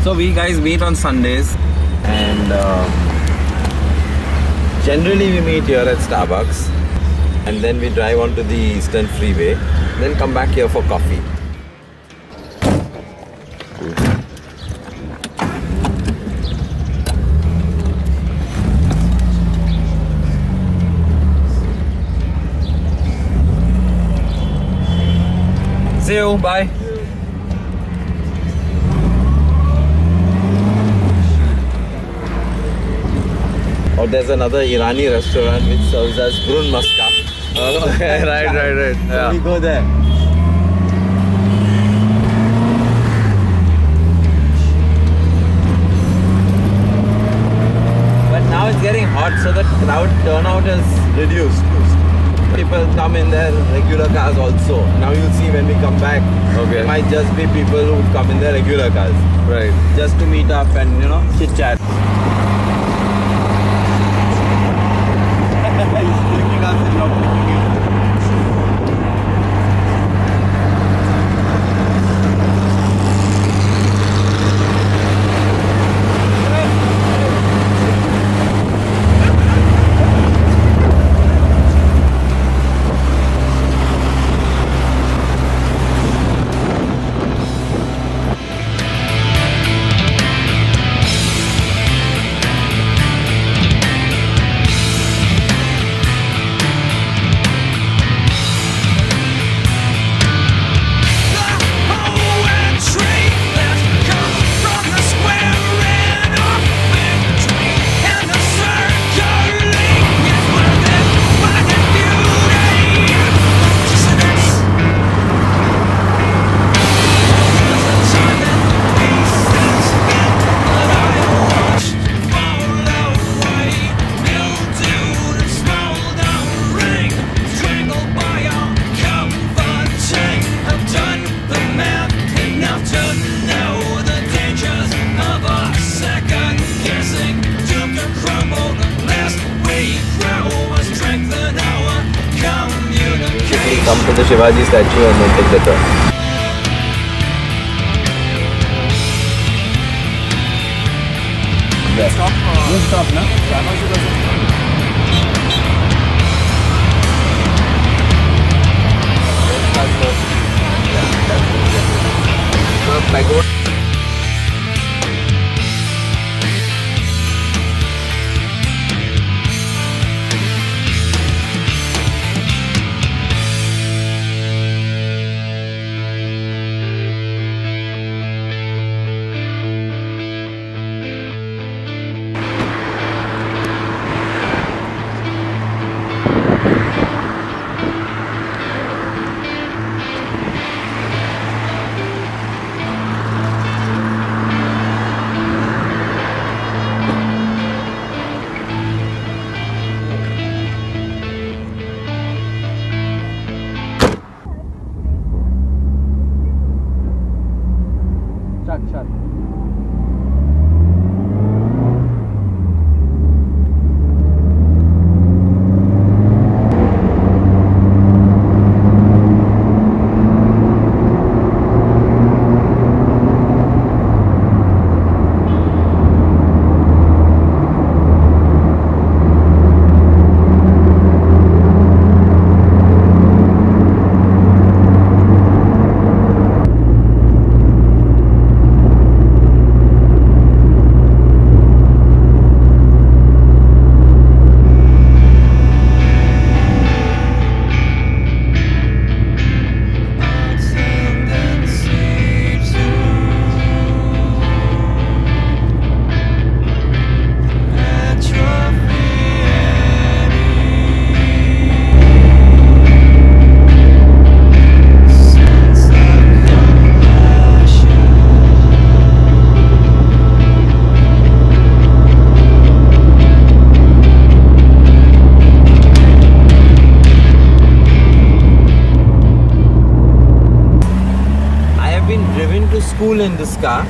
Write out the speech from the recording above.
So we guys meet on Sundays, and generally we meet here at Starbucks, and then we drive onto the Eastern Freeway, then come back here for coffee. See you, bye. Or there's another Irani restaurant which serves as brun muska. Oh, okay, right. So we go there. But now it's getting hot, so the crowd turnout is reduced. People come in their regular cars also. Now you'll see when we come back, Okay. it might just be people who come in their regular cars. Right. Just to meet up and, chit chat. Come to the Shivaji statue and then take the turn. Stop, no? Pagoda. Shut. Driven to school in this car.